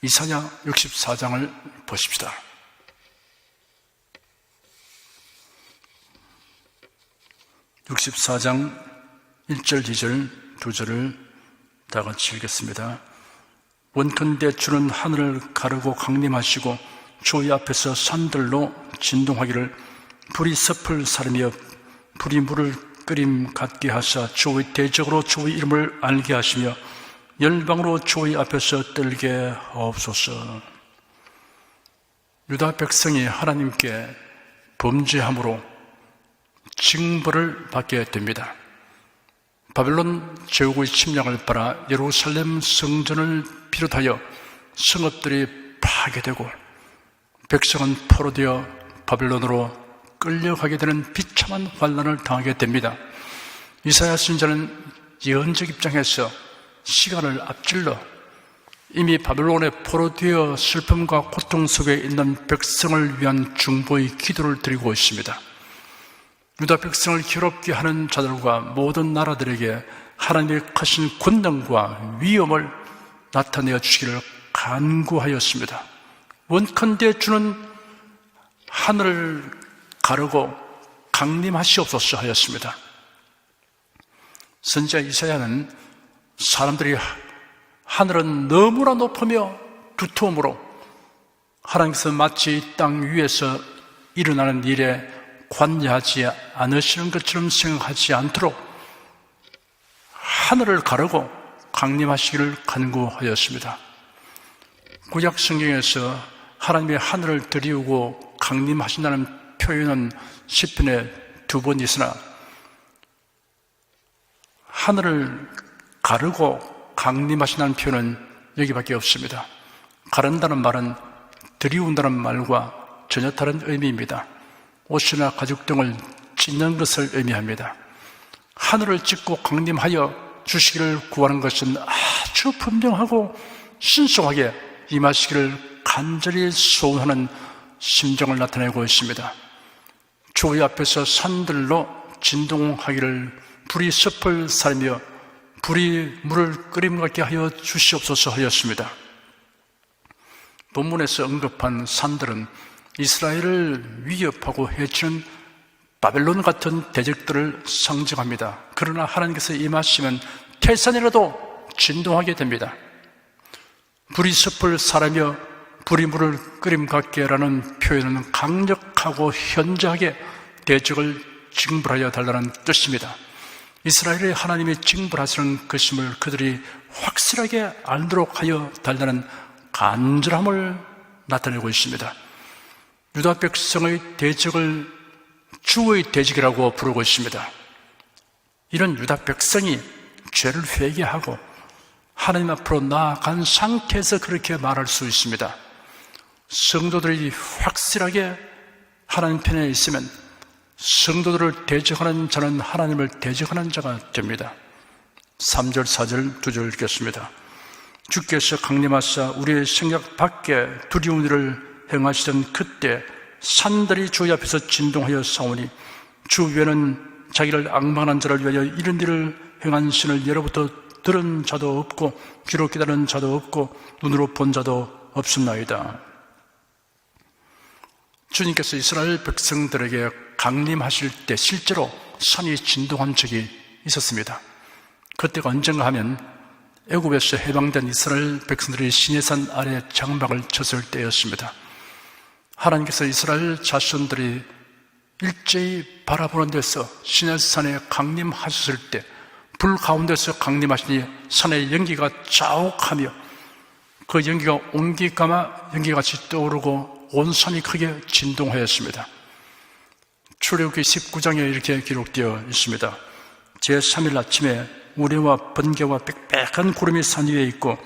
이사야 64장을 보십시다. (64장) 1절, 2절, 2절을 다 같이 읽겠습니다. 원컨대 주는 하늘을 가르고 강림하시고 주의 앞에서 산들로 진동하기를 불이 섭을 사르며 불이 물을 끓임 같게 하사 주의 대적으로 주의 이름을 알게 하시며 열방으로 주의 앞에서 떨게 하옵소서. 유다 백성이 하나님께 범죄함으로 징벌을 받게 됩니다. 바벨론 제국의 침략을 따라 예루살렘 성전을 비롯하여 성읍들이 파괴되고 백성은 포로되어 바벨론으로 끌려가게 되는 비참한 환난을 당하게 됩니다. 이사야 선지자는 예언적 입장에서 시간을 앞질러 이미 바벨론에 포로되어 슬픔과 고통 속에 있는 백성을 위한 중보의 기도를 드리고 있습니다. 유다 백성을 괴롭게 하는 자들과 모든 나라들에게 하나님의 크신 권능과 위엄을 나타내어 주시기를 간구하였습니다. 원컨대 주는 하늘을 가르고 강림하시옵소서 하였습니다. 선지자 이사야는 사람들이 하늘은 너무나 높으며 두터움으로 하나님께서 마치 땅 위에서 일어나는 일에 관여하지 않으시는 것처럼 생각하지 않도록 하늘을 가르고 강림하시기를 간구하였습니다. 구약 성경에서 하나님의 하늘을 들이우고 강림하신다는 표현은 시편에 2번 있으나 하늘을 가르고 강림하신다는 표현은 여기밖에 없습니다. 가른다는 말은 들이운다는 말과 전혀 다른 의미입니다. 옷이나 가죽 등을 찢는 것을 의미합니다. 하늘을 찢고 강림하여 주시기를 구하는 것은 아주 분명하고 신속하게 임하시기를 간절히 소원하는 심정을 나타내고 있습니다. 주의 앞에서 산들로 진동하기를 불이 섭을 사르며 불이 물을 끓임 같게 하여 주시옵소서 하였습니다. 본문에서 언급한 산들은 이스라엘을 위협하고 해치는 바벨론 같은 대적들을 상징합니다. 그러나 하나님께서 임하시면 태산이라도 진동하게 됩니다. 불이 섭을 사르며 불이 물을 끓임 같게라는 표현은 강력하고 현저하게 대적을 징벌하여 달라는 뜻입니다. 이스라엘의 하나님이 징벌하시는 것임을 그들이 확실하게 알도록 하여 달라는 간절함을 나타내고 있습니다. 유다 백성의 대적을 주의 대적이라고 부르고 있습니다. 이런 유다 백성이 죄를 회개하고 하나님 앞으로 나아간 상태에서 그렇게 말할 수 있습니다. 성도들이 확실하게 하나님 편에 있으면 성도들을 대적하는 자는 하나님을 대적하는 자가 됩니다. 3절, 4절, 2절 읽겠습니다. 주께서 강림하사 우리의 생각 밖에 두려운 일을 행하시던 그때 산들이 주의 앞에서 진동하여 싸우니 주 위에는 자기를 앙망한 자를 위하여 이런 일을 행한 신을 예로부터 들은 자도 없고 귀로 깨달은 자도 없고 눈으로 본 자도 없습나이다. 주님께서 이스라엘 백성들에게 강림하실 때 실제로 산이 진동한 적이 있었습니다. 그때가 언젠가 하면 애굽에서 해방된 이스라엘 백성들이 시내산 아래 장막을 쳤을 때였습니다. 하나님께서 이스라엘 자손들이 일제히 바라보는 데서 시내산에 강림하셨을 때 불 가운데서 강림하시니 산의 연기가 자욱하며 그 연기가 옹기가마 연기같이 떠오르고 온 산이 크게 진동하였습니다. 출애굽기 19장에 이렇게 기록되어 있습니다. 제3일 아침에 우레와 번개와 빽빽한 구름이 산 위에 있고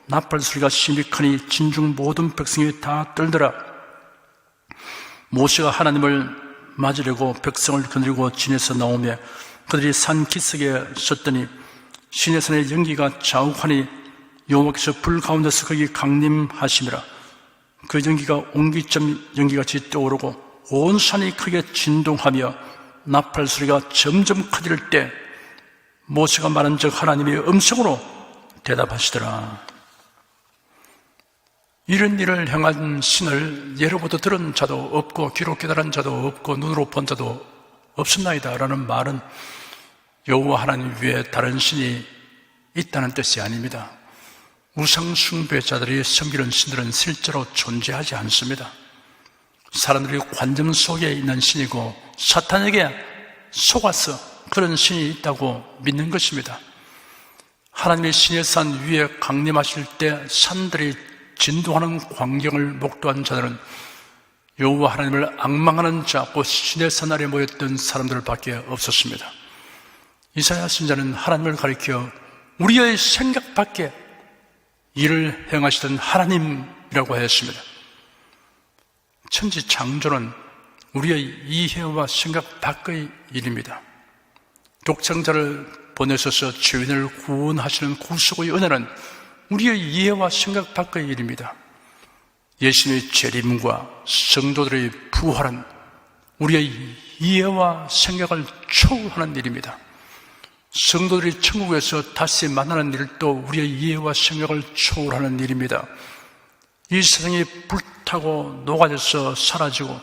나팔 소리가 심히 크니 진중 모든 백성이 다 떨더라. 모세가 하나님을 맞으려고 백성을 거느리고 진에서 나오며 그들이 산 기슭에 섰더니 시내산의 연기가 자욱하니 여호와께서 불 가운데서 거기 강림하심이라. 그 연기가 옹기점 연기같이 떠오르고 온 산이 크게 진동하며 나팔 소리가 점점 커질 때 모세가 말한 적 하나님의 음성으로 대답하시더라. 이런 일을 행한 신을 예로부터 들은 자도 없고 귀로 깨달은 자도 없고 눈으로 본 자도 없었나이다 라는 말은 여호와 하나님 외에 다른 신이 있다는 뜻이 아닙니다. 우상 숭배자들이 섬기는 신들은 실제로 존재하지 않습니다. 사람들이 관점 속에 있는 신이고 사탄에게 속아서 그런 신이 있다고 믿는 것입니다. 하나님의 신의 산 위에 강림하실 때 산들이 진동하는 광경을 목도한 자들은 여호와 하나님을 앙망하는 자, 곧 신의 산 아래 모였던 사람들밖에 없었습니다. 이사야 선지자는 하나님을 가리켜 우리의 생각 밖에 일을 행하시던 하나님이라고 하였습니다. 천지 창조는 우리의 이해와 생각 밖의 일입니다. 독생자를 보내셔서 죄인을 구원하시는 구속의 은혜는 우리의 이해와 생각 밖의 일입니다. 예수님의 재림과 성도들의 부활은 우리의 이해와 생각을 초월하는 일입니다. 성도들이 천국에서 다시 만나는 일도 우리의 이해와 생각을 초월하는 일입니다. 이 세상이 불타고 녹아져서 사라지고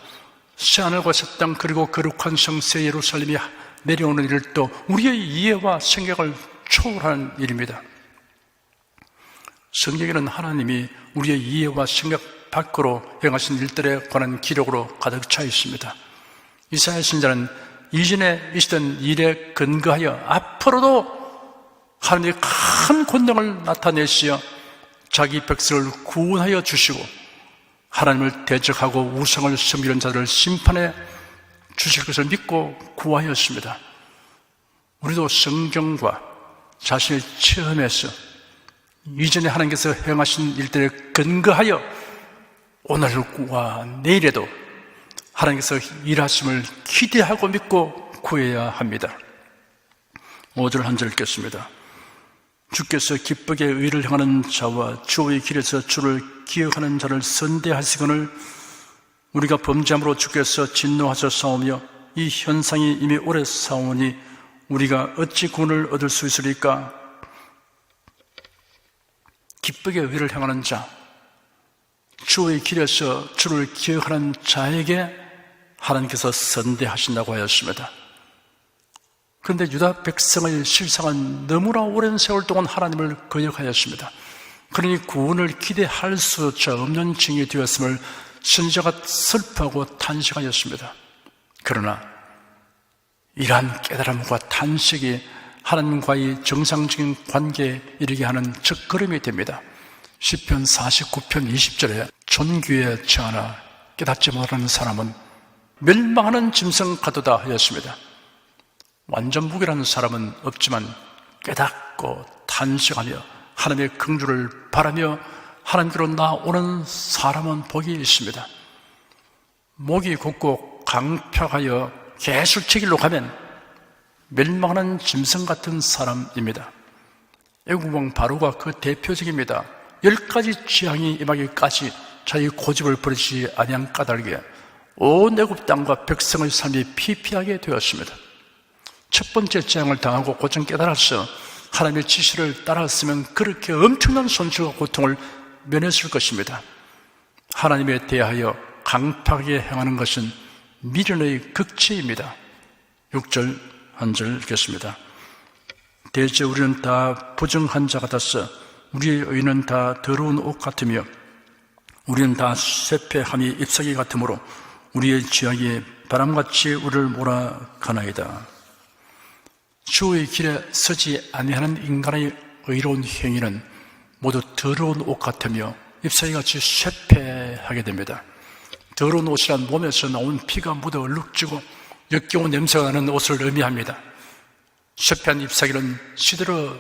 새하늘과 새 땅 그리고 거룩한 성새 예루살렘이 내려오는 일도 우리의 이해와 생각을 초월하는 일입니다. 성경에는 하나님이 우리의 이해와 생각 밖으로 행하신 일들에 관한 기록으로 가득 차 있습니다. 이사야 선지자는 이전에 있었던 일에 근거하여 앞으로도 하나님의 큰 권능을 나타내시어 자기 백성을 구원하여 주시고 하나님을 대적하고 우상을 섬기는 자들을 심판해 주실 것을 믿고 구하였습니다. 우리도 성경과 자신의 체험에서 이전에 하나님께서 행하신 일들에 근거하여 오늘과 내일에도 하나님께서 일하심을 기대하고 믿고 구해야 합니다. 5절 한 절 읽겠습니다. 주께서 기쁘게 의를 행하는 자와 주의 길에서 주를 기억하는 자를 선대하시거늘 우리가 범죄함으로 주께서 진노하셔 싸우며 이 현상이 이미 오래 싸우니 우리가 어찌 구원을 얻을 수 있으리까? 기쁘게 의를 행하는 자, 주의 길에서 주를 기억하는 자에게 하나님께서 선대하신다고 하였습니다. 그런데 유다 백성의 실상은 너무나 오랜 세월 동안 하나님을 거역하였습니다. 그러니 구원을 기대할 수조차 없는 징이 되었음을 선지자가 슬퍼하고 탄식하였습니다. 그러나 이러한 깨달음과 탄식이 하나님과의 정상적인 관계에 이르게 하는 첫걸음이 됩니다. 시편 49편 20절에 존귀에 처하나 깨닫지 못하는 사람은 멸망하는 짐승 같도다 하였습니다. 완전 무결한 사람은 없지만 깨닫고 탄식하며 하나님의 긍휼을 바라며 하나님께로 나오는 사람은 복이 있습니다. 목이 곧고 강팍하여 개술치길로 가면 멸망하는 짐승 같은 사람입니다. 애국왕 바로가 그 대표적입니다. 10가지 재앙이 임하기까지 자기 고집을 버리지 아니한 까닭에 온 애굽 땅과 백성의 삶이 피폐하게 되었습니다. 첫 번째 재앙을 당하고 곧장 깨달아서 하나님의 지시를 따랐으면 그렇게 엄청난 손실과 고통을 면했을 것입니다. 하나님에 대하여 강팍하게 행하는 것은 미련의 극치입니다. 6절 한 절 읽겠습니다. 대저 우리는 다 부정한 자 같았어. 우리의 의는 다 더러운 옷 같으며 우리는 다 쇠폐함이 잎사귀 같으므로 우리의 죄악이 바람같이 우리를 몰아가나이다. 주의 길에 서지 아니하는 인간의 의로운 행위는 모두 더러운 옷 같으며 잎사귀같이 쇠폐하게 됩니다. 더러운 옷이란 몸에서 나온 피가 묻어 얼룩지고 역겨운 냄새가 나는 옷을 의미합니다. 쇠폐한 잎사귀는 시들어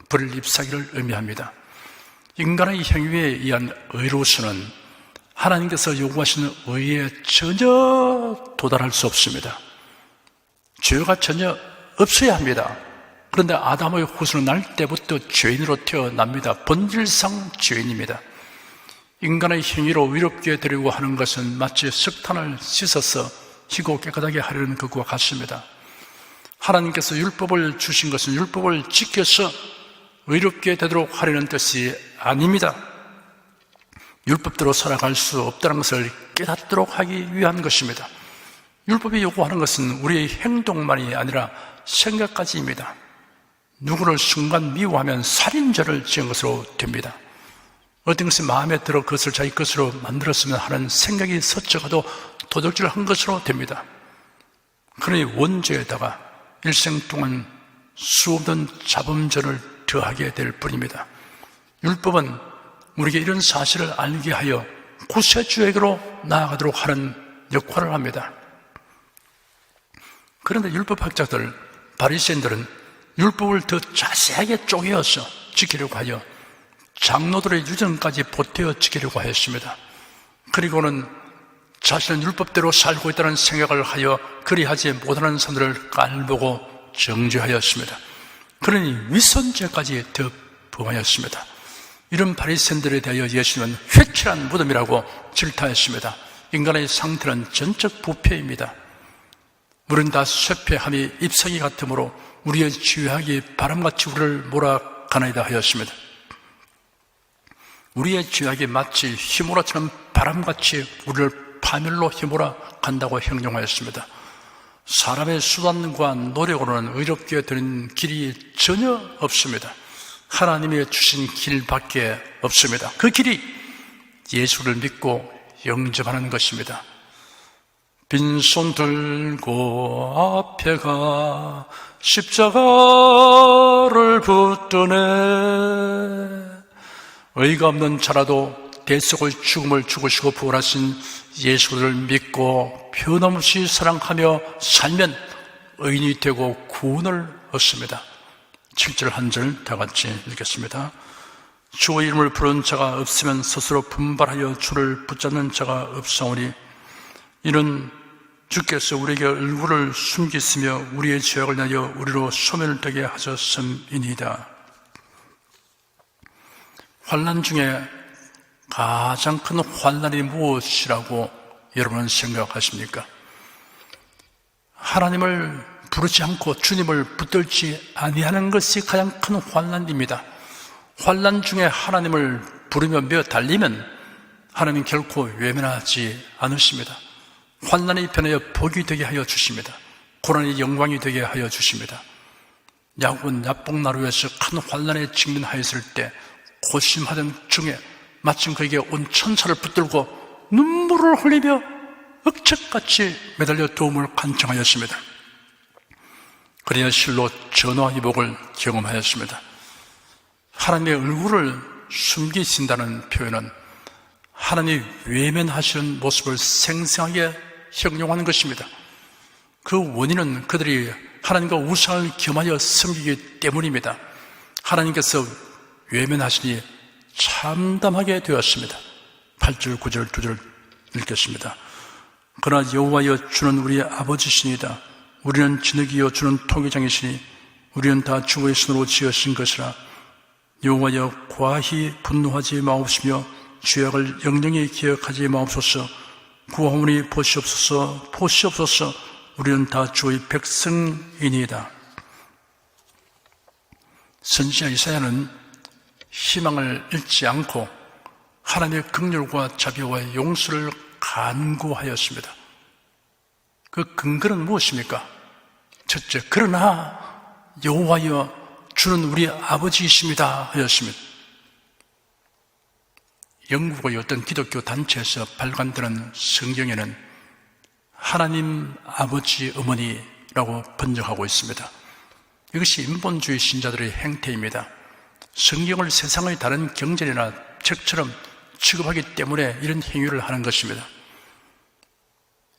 버릴 잎사귀를 의미합니다. 인간의 행위에 의한 의로서는 하나님께서 요구하시는 의에 전혀 도달할 수 없습니다. 죄가 전혀 없어야 합니다. 그런데 아담의 후손은 날 때부터 죄인으로 태어납니다. 본질상 죄인입니다. 인간의 행위로 의롭게 되려고 하는 것은 마치 석탄을 씻어서 희고 깨끗하게 하려는 것과 같습니다. 하나님께서 율법을 주신 것은 율법을 지켜서 의롭게 되도록 하려는 뜻이 아닙니다. 율법대로 살아갈 수 없다는 것을 깨닫도록 하기 위한 것입니다. 율법이 요구하는 것은 우리의 행동만이 아니라 생각까지입니다. 누구를 순간 미워하면 살인죄를 지은 것으로 됩니다. 어떤 것이 마음에 들어 그것을 자기 것으로 만들었으면 하는 생각이 스쳐가도 도둑질을 한 것으로 됩니다. 그러니 원죄에다가 일생 동안 수없는 자범죄를 더하게 될 뿐입니다. 율법은 우리에게 이런 사실을 알게 하여 구세주에게로 나아가도록 하는 역할을 합니다. 그런데 율법학자들, 바리새인들은 율법을 더 자세하게 쪼개어서 지키려고 하여 장로들의 유전까지 보태어 지키려고 하였습니다. 그리고는 자신은 율법대로 살고 있다는 생각을 하여 그리하지 못하는 사람들을 깔보고 정죄하였습니다. 그러니 위선죄까지 더 범하였습니다. 이런 바리새인들에 대하여 예수님은 회칠한 무덤이라고 질타했습니다. 인간의 상태는 전적 부패입니다. 우리는 다 쇠폐함이 잎사귀 같으므로 우리의 죄악이 바람같이 우리를 몰아가나이다 하였습니다. 우리의 죄악이 마치 휘몰아치는 바람같이 우리를 파멸로 휘몰아 간다고 형용하였습니다. 사람의 수단과 노력으로는 의롭게 되는 길이 전혀 없습니다. 하나님이 주신 길밖에 없습니다. 그 길이 예수를 믿고 영접하는 것입니다. 빈손 들고 앞에 가 십자가를 붙드네. 의가 없는 자라도 대속의 죽음을 죽으시고 부활하신 예수를 믿고 변함없이 사랑하며 살면 의인이 되고 구원을 얻습니다. 7절 한 절 다 같이 읽겠습니다. 주의 이름을 부르는 자가 없으면 스스로 분발하여 주를 붙잡는 자가 없사오니 이는 주께서 우리에게 얼굴을 숨기시며 우리의 죄악을 내어 우리로 소멸을 되게 하셨음이니이다. 환난 중에 가장 큰 환난이 무엇이라고 여러분은 생각하십니까? 하나님을 부르지 않고 주님을 붙들지 아니하는 것이 가장 큰 환난입니다. 환난 중에 하나님을 부르며 달리면 하나님 결코 외면하지 않으십니다. 환난이 변하여 복이 되게 하여 주십니다. 고난이 영광이 되게 하여 주십니다. 야곱은 야복나루에서 큰 환난에 직면하였을 때 고심하던 중에 마침 그에게 온 천사를 붙들고 눈물을 흘리며 억척같이 매달려 도움을 간청하였습니다. 그래야 실로 전화 위복을 경험하였습니다. 하나님의 얼굴을 숨기신다는 표현은 하나님이 외면하시는 모습을 생생하게 형용하는 것입니다. 그 원인은 그들이 하나님과 우상을 겸하여 섬기기 때문입니다. 하나님께서 외면하시니 참담하게 되었습니다. 8절, 9절, 2절 읽겠습니다. 그러나 여호와여 주는 우리의 아버지시니이다. 우리는 진흙이요 주는 토기장이시니 우리는 다 주의 손으로 지으신 것이라. 여호와여 과히 분노하지 마옵시며 죄악을 영영히 기억하지 마옵소서. 구하오니 보시옵소서. 보시옵소서. 우리는 다 주의 백성이니이다. 선지자 이사야는 희망을 잃지 않고 하나님의 긍휼과 자비와 용서를 간구하였습니다. 그 근거는 무엇입니까? 첫째, 그러나 여호와여 주는 우리 아버지이십니다 하였습니다. 영국의 어떤 기독교 단체에서 발간되는 성경에는 하나님 아버지 어머니라고 번역하고 있습니다. 이것이 인본주의 신자들의 행태입니다. 성경을 세상의 다른 경전이나 책처럼 취급하기 때문에 이런 행위를 하는 것입니다.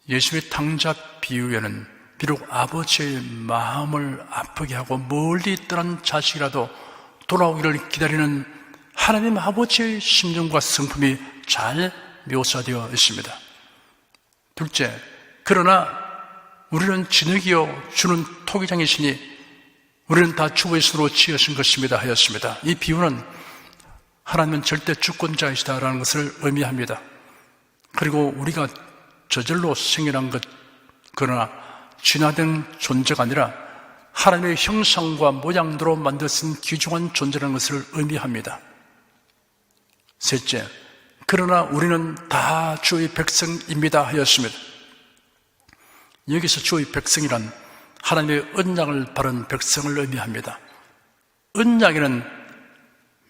예수의 탕자 비유에는 비록 아버지의 마음을 아프게 하고 멀리 떠난 자식이라도 돌아오기를 기다리는 하나님 아버지의 심정과 성품이 잘 묘사되어 있습니다. 둘째, 그러나 우리는 진흙이요 주는 토기장이시니 우리는 다 주의 손으로 지으신 것입니다 하였습니다. 이 비유는 하나님은 절대 주권자이시다라는 것을 의미합니다. 그리고 우리가 저절로 생겨난 것, 그러나 진화된 존재가 아니라 하나님의 형상과 모양대로 만드신 귀중한 존재라는 것을 의미합니다. 셋째, 그러나 우리는 다 주의 백성입니다 하였습니다. 여기서 주의 백성이란 하나님의 언약을 바른 백성을 의미합니다. 언약에는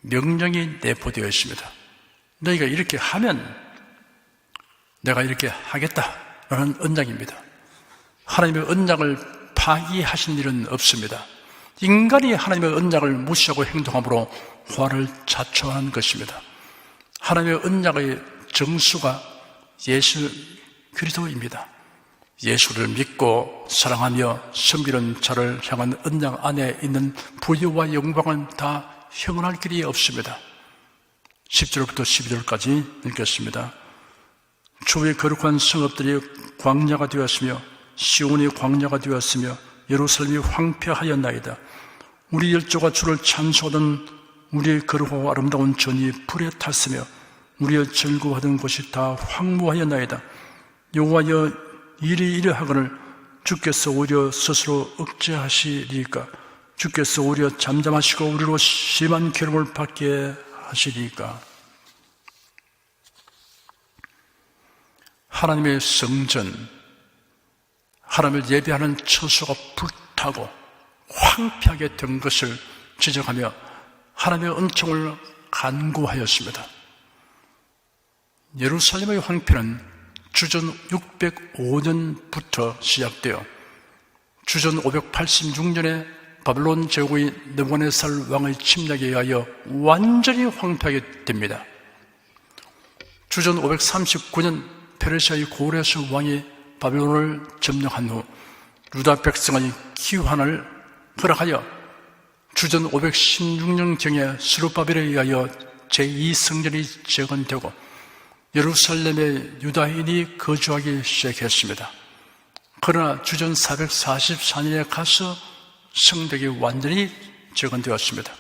명령이 내포되어 있습니다. 너희가 이렇게 하면 내가 이렇게 하겠다라는 언약입니다. 하나님의 언약을 파기하신 일은 없습니다. 인간이 하나님의 언약을 무시하고 행동함으로 화를 자초하는 것입니다. 하나님의 언약의 정수가 예수 그리스도입니다. 예수를 믿고 사랑하며 섬기는 자를 향한 언약 안에 있는 부여와 영광은 다 형언할 길이 없습니다. 10절부터 12절까지 읽겠습니다. 주의 거룩한 성읍들이 광야가 되었으며 시온이 광야가 되었으며 예루살렘이 황폐하였나이다. 우리 열조가 주를 찬송하던 우리의 거룩하고 아름다운 전이 불에 탔으며 우리의 즐거워하던 곳이 다 황무하였나이다. 여호와여 일이 이러하거늘 주께서 오히려 스스로 억제하시리까? 주께서 오히려 잠잠하시고 우리로 심한 괴로움을 받게 하시리까? 하나님의 성전, 하나님을 예배하는 처소가 불타고 황폐하게 된 것을 지적하며 하나님의 은총을 간구하였습니다. 예루살렘의 황폐는 주전 605년부터 시작되어 주전 586년에 바벨론 제국의 느부갓네살 왕의 침략에 의하여 완전히 황폐하게 됩니다. 주전 539년 페르시아의 고레스 왕이 바벨론을 점령한 후 유다 백성의 기환을 허락하여 주전 516년경에 스룹바벨에 의하여 제2성전이 재건되고 예루살렘에 유다인이 거주하기 시작했습니다. 그러나 주전 444년에 가서 성벽이 완전히 재건되었습니다.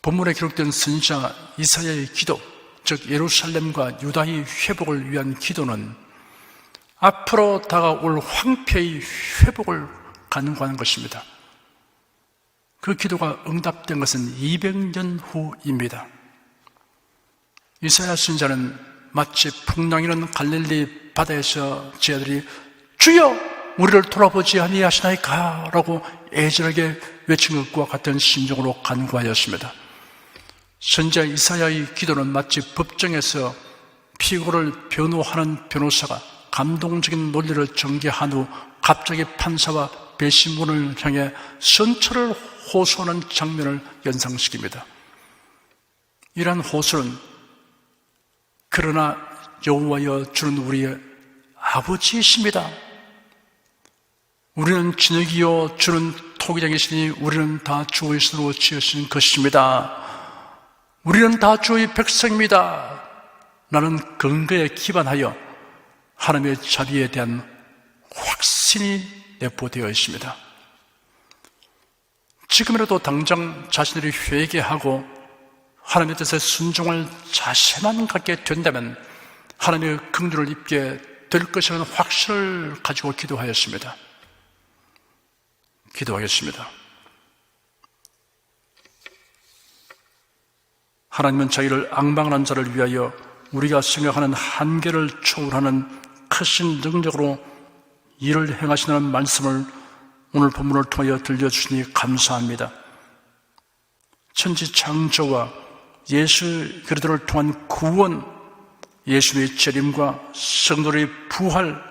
본문에 기록된 선지자 이사야의 기도, 즉 예루살렘과 유다의 회복을 위한 기도는 앞으로 다가올 황폐의 회복을 간구하는 것입니다. 그 기도가 응답된 것은 200년 후입니다. 이사야 선지자는 마치 풍랑이는 갈릴리 바다에서 제 아들이 주여 우리를 돌아보지 아니하시나이까? 라고 애절하게 외친 것과 같은 심정으로 간구하였습니다. 선지자 이사야의 기도는 마치 법정에서 피고를 변호하는 변호사가 감동적인 논리를 전개한 후 갑자기 판사와 배심원을 향해 선처를 호소하는 장면을 연상시킵니다. 이러한 호소는 그러나 여호와여 주는 우리의 아버지이십니다. 우리는 진흙이요 주는 토기장이시니 우리는 다 주의 손으로 지으신 것입니다. 우리는 다 주의 백성입니다. 라는 근거에 기반하여 하나님의 자비에 대한 확신이 내포되어 있습니다. 지금이라도 당장 자신들이 회개하고 하나님의 뜻에 순종할 자세만 갖게 된다면 하나님의 긍휼을 입게 될 것이라는 확신을 가지고 기도하였습니다. 기도하겠습니다. 하나님은 자기를 앙망한 자를 위하여 우리가 생각하는 한계를 초월하는 크신 능력으로 일을 행하시는 말씀을 오늘 본문을 통하여 들려주시니 감사합니다. 천지 창조와 예수 그리스도를 통한 구원, 예수의 재림과 성도의 부활,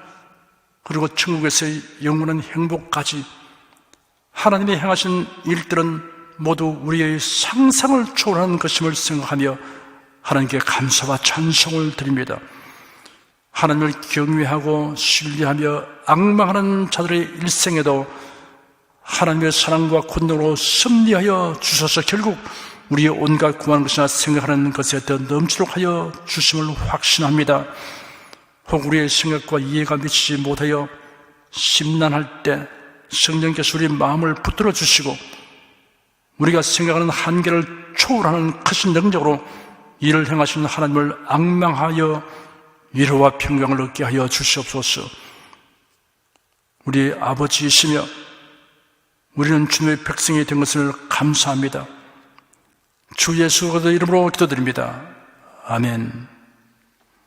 그리고 천국에서의 영원한 행복까지 하나님이 행하신 일들은 모두 우리의 상상을 초월하는 것임을 생각하며 하나님께 감사와 찬송을 드립니다. 하나님을 경외하고 신뢰하며 앙망하는 자들의 일생에도 하나님의 사랑과 권능으로 승리하여 주셔서 결국 우리의 온갖 구하는 것이나 생각하는 것에 더 넘치도록 하여 주심을 확신합니다. 혹 우리의 생각과 이해가 미치지 못하여 심란할 때 성령께서 우리 마음을 붙들어 주시고 우리가 생각하는 한계를 초월하는 크신 능력으로 일을 행하시는 하나님을 앙망하여 위로와 평강을 얻게 하여 주시옵소서. 우리 아버지이시며 우리는 주님의 백성이 된 것을 감사합니다. 주 예수 그리스도의 이름으로 기도드립니다. 아멘.